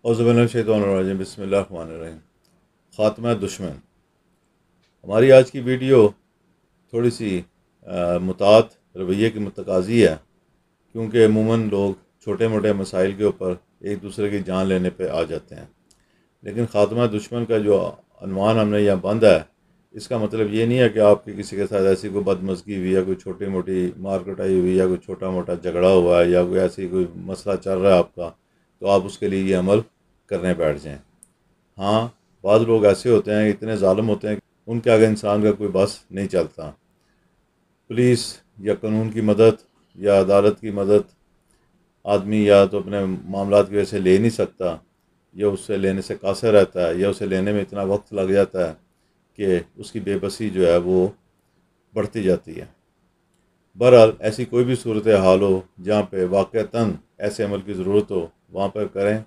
औज़ुबिल्लाहिमिनश्शैतानिर्रजीम बिस्मिल्लाहिर्रहमानिर्रहीम। ख़ात्मा दुश्मन। हमारी आज की वीडियो थोड़ी सी मुतात रवैये की मुतकाज़ी है, क्योंकि अमूमन लोग छोटे मोटे मसाइल के ऊपर एक दूसरे की जान लेने पे आ जाते हैं। लेकिन ख़ात्मा दुश्मन का जो अनवान हमने यहाँ बांधा है, इसका मतलब ये नहीं है कि आपकी किसी के साथ ऐसी कोई बदमज़गी हुई या कोई छोटी मोटी मार कुटाई हुई या कोई छोटा मोटा झगड़ा हुआ है या कोई ऐसी कोई मसला चल रहा है आपका, तो आप उसके लिए ये अमल करने बैठ जाएं। हाँ, बाज़ लोग ऐसे होते हैं, इतने ज़ालिम होते हैं कि उनके आगे इंसान का कोई बस नहीं चलता। पुलिस या कानून की मदद या अदालत की मदद आदमी या तो अपने मामलात की वजह से ले नहीं सकता, या उससे लेने से कासर रहता है, या उसे लेने में इतना वक्त लग जाता है कि उसकी बेबसी जो है वो बढ़ती जाती है। बहरहाल ऐसी कोई भी सूरत हाल हो जहाँ पे वाक़तन ऐसे अमल की ज़रूरत हो, वहाँ पर करें,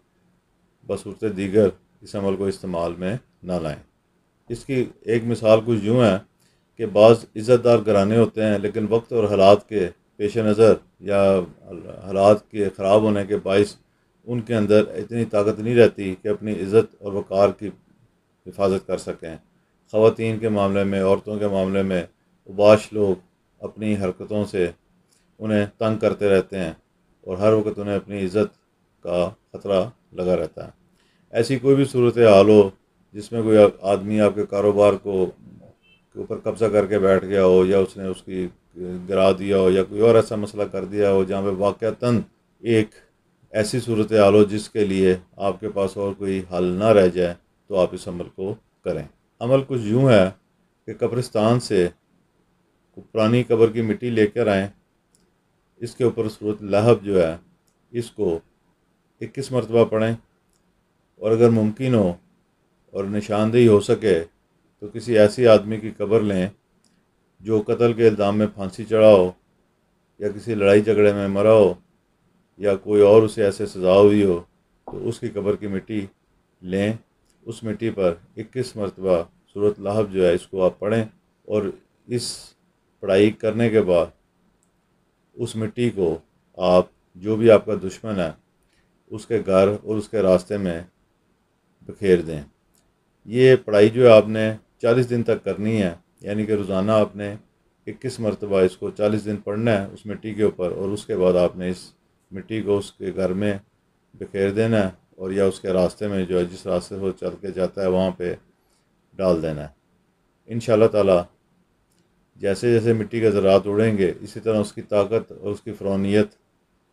बसूरत दीगर इस अमल को इस्तेमाल में ना लाएं। इसकी एक मिसाल कुछ यूँ है कि बाज़ इज़्ज़तदार घराने होते हैं, लेकिन वक्त और हालात के पेश नज़र या हालात के ख़राब होने के बायस उनके अंदर इतनी ताकत नहीं रहती कि अपनी इज़्ज़त और वक़ार की हिफाजत कर सकें। ख़वातीन के मामले में, औरतों के मामले में उबाश लोग अपनी हरकतों से उन्हें तंग करते रहते हैं और हर वक्त उन्हें अपनी इज़्ज़त का ख़तरा लगा रहता है। ऐसी कोई भी सूरत हाल हो जिसमें कोई आदमी आपके कारोबार को के ऊपर कब्ज़ा करके बैठ गया हो, या उसने उसकी गिरा दिया हो, या कोई और ऐसा मसला कर दिया हो जहाँ पे वाक़तन एक ऐसी सूरत हाल हो जिसके लिए आपके पास और कोई हल ना रह जाए, तो आप इस अमल को करें। अमल कुछ यूँ है कि कब्रिस्तान से पुरानी कब्र की मिट्टी लेकर आएँ, इसके ऊपर सूरत लहब जो है इसको 21 मरतबा पढ़ें, और अगर मुमकिन हो और निशानदेही हो सके तो किसी ऐसी आदमी की कब्र लें जो कत्ल के इल्ज़ाम में फांसी चढ़ा हो, या किसी लड़ाई झगड़े में मरा हो, या कोई और उसे ऐसे सज़ा हुई हो, तो उसकी कब्र की मिट्टी लें। उस मिट्टी पर 21 मरतबा सूरत लहब जो है इसको आप पढ़ें, और इस पढ़ाई करने के बाद उस मिट्टी को आप जो भी आपका दुश्मन है उसके घर और उसके रास्ते में बखेर दें। ये पढ़ाई जो है आपने 40 दिन तक करनी है, यानी कि रोज़ाना आपने 21 मरतबा इसको 40 दिन पढ़ना है उस मिट्टी के ऊपर, और उसके बाद आपने इस मिट्टी को उसके घर में बखेर देना है, और या उसके रास्ते में जो है जिस रास्ते से वो चल के जाता है वहाँ पे डाल देना है। इंशाअल्लाह ताला जैसे जैसे मिट्टी के ज़रात उड़ेंगे, इसी तरह उसकी ताकत और उसकी फ़रौनियत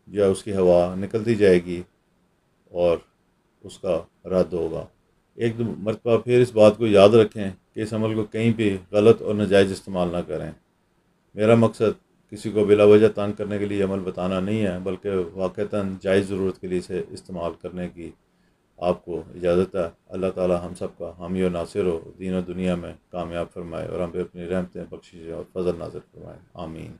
जो है उसकी हवा निकलती जाएगी और उसका रद्द होगा। एक दो मरतबा फिर इस बात को याद रखें कि इस अमल को कहीं भी गलत और नाजायज़ इस्तेमाल ना करें। मेरा मकसद किसी को बिला वजह तंग करने के लिए अमल बताना नहीं है, बल्कि वाक़तन जायज़ ज़रूरत के लिए इसे इस्तेमाल करने की आपको इजाज़त है। अल्लाह ताला हम सब का हामी और नासिर हो, दीन और दुनिया में कामयाब फरमाए, और हम पे अपनी रहमतें, बख्शिश और फजल नाज़िल फरमाए। आमीन।